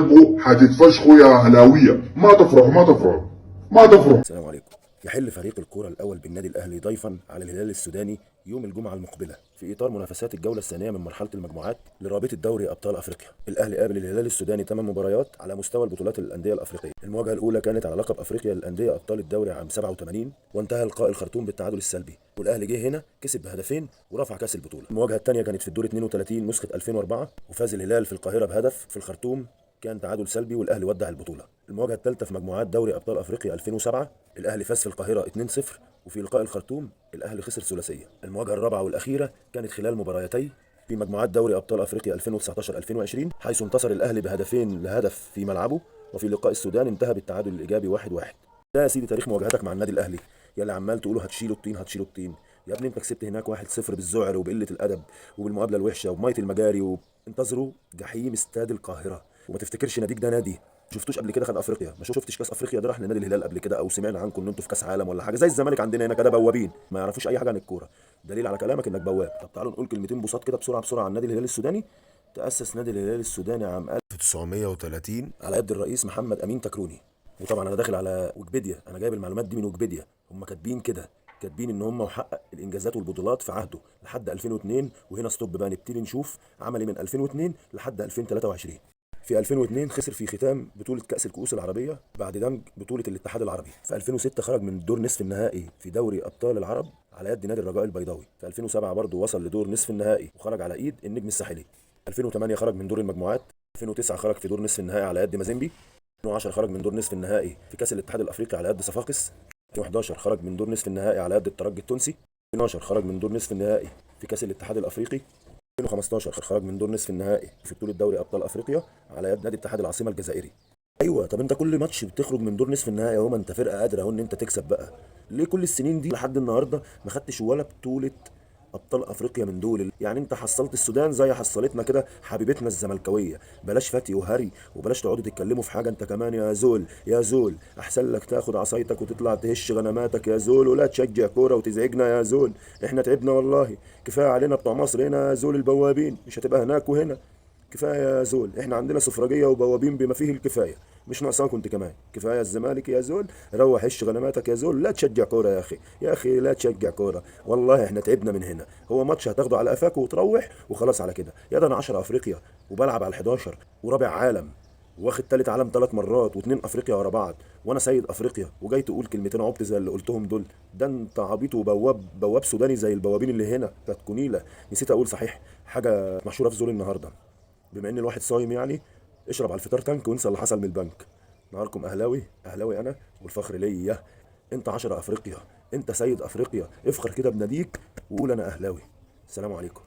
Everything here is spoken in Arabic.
تبقوا هتتفشخوا يا اهلاويه، ما تفرحوا ما تفرحوا ما تفرحوا. السلام عليكم. يحل فريق الكرة الأول بالنادي الأهلي ضيفا على الهلال السوداني يوم الجمعة المقبلة في إطار منافسات الجولة الثانية من مرحلة المجموعات لرابطة دوري أبطال أفريقيا. الأهلي قابل الهلال السوداني 8 مباريات على مستوى البطولات الأندية الأفريقية. المواجهة الأولى كانت على لقب أفريقيا للأندية أبطال الدوري عام 87، وانتهى لقاء الخرطوم بالتعادل السلبي، والأهلي جه هنا كسب بهدفين ورفع كأس البطولة. المواجهة الثانية كانت في الدور 32 نسخة 2004، وفاز الهلال في القاهرة بهدف. في الخرطوم كان تعادل سلبي والاهلي ودع البطوله. المواجهه الثالثه في مجموعات دوري ابطال افريقيا 2007، الاهلي فاز في القاهره 2-0، وفي لقاء الخرطوم الاهلي خسر ثلاثيه. المواجهه الرابعه والاخيره كانت خلال مباراتي في مجموعات دوري ابطال افريقيا 2019 2020، حيث انتصر الاهلي بهدفين لهدف في ملعبه، وفي لقاء السودان انتهى بالتعادل الايجابي 1-1. ده يا سيدي تاريخ مواجهتك مع النادي الاهلي. يا اللي عمال تقولوا هتشيلوا الطين هتشيلوا الطين، يا ابني انت كسبت هناك 1-0 بالذعر وبقله الادب وبالمقابله الوحشه وبميه المجاري. وانتظروا جحيم استاد القاهره، وما تفتكرش ناديك ده نادي. شفتوش قبل كده خد افريقيا؟ ما شفتش كاس افريقيا ده راح لنادي الهلال قبل كده؟ او سمعنا عنكم ان انتوا في كاس عالم ولا حاجه زي الزمالك عندنا هنا كده بوابين ما يعرفوش اي حاجه عن الكوره؟ دليل على كلامك انك بواب. طب تعالوا نقول كلمتين بساط كده بسرعه بسرعه عن نادي الهلال السوداني. تاسس نادي الهلال السوداني عام 1930 على يد الرئيس محمد امين تكروني. وطبعا انا داخل على ويكيبيديا، انا جايب المعلومات دي من ويكيبيديا. هم كاتبين كده، كاتبين ان هم محقق الانجازات والبطولات في عهده لحد 2002. وهنا ستوب بقى، نبتدي نشوف عمل ايه من 2002 لحد 2023. في 2002 خسر في ختام بطولة كأس الكؤوس العربية بعد دمج بطولة الاتحاد العربي. في 2006 خرج من دور نصف النهائي في دوري أبطال العرب على يد نادي الرجاء البيضاوي. في 2007 برضه وصل لدور نصف النهائي وخرج على ايد النجم الساحلي. 2008 خرج من دور المجموعات. 2009 خرج في دور نصف النهائي على يد مازيمبي. 2010 خرج من دور نصف النهائي في كأس الاتحاد الأفريقي على يد صفاقس. 2011 خرج من دور نصف النهائي على يد الترجي التونسي. 2012 خرج من دور نصف النهائي في كأس الاتحاد الأفريقي. 2015 خرج من دور نصف النهائي في بطولة دوري أبطال أفريقيا على يد نادي اتحاد العاصمة الجزائري. ايوه، طب انت كل ماتش بتخرج من دور نصف النهائي اهو، ما انت فرقه قادره اهو ان انت تكسب بقى. ليه كل السنين دي لحد النهارده ما خدتش ولا بطوله ابطال افريقيا من دول؟ يعني انت حصلت السودان زي حصلتنا كده حبيبتنا الزملكاويه. بلاش فتي وهري، وبلاش تقعدوا تتكلموا في حاجه. انت كمان يا زول يا زول، احسن لك تاخد عصايتك وتطلع تهش غنماتك يا زول، ولا تشجع كوره وتزعجنا يا زول. احنا تعبنا والله، كفايه علينا بتوع مصر هنا يا زول. البوابين مش هتبقى هناك وهنا. كفايه يا زول، احنا عندنا سفرجيه وبوابين بما فيه الكفايه، مش ناقصاكم انت كمان. كفايه الزمالك يا زول، روح عش غنماتك يا زول. لا تشجع كوره يا اخي، يا اخي لا تشجع كوره. والله احنا تعبنا من هنا. هو ماتش هتاخده على قفاك وتروح وخلاص على كده؟ يا ده انا 10 افريقيا وبلعب على ال11 ورابع عالم واخد تالت عالم 3 مرات واتنين افريقيا ورا بعض، وانا سيد افريقيا، وجاي تقول كلمتين عبط زي اللي قلتهم دول؟ ده انت عبيط وبواب، بواب سوداني زي البوابين اللي هنا بتاعت كونيلا. نسيت اقول صحيح حاجه مشهوره في زول النهارده، بما ان الواحد صايم يعني. اشرب على الفطار تانك وانسى اللي حصل من البنك. نهاركم اهلاوي، اهلاوي انا والفخر ليا. انت 10 افريقيا، انت سيد افريقيا، افخر كده بناديك وقول انا اهلاوي. السلام عليكم.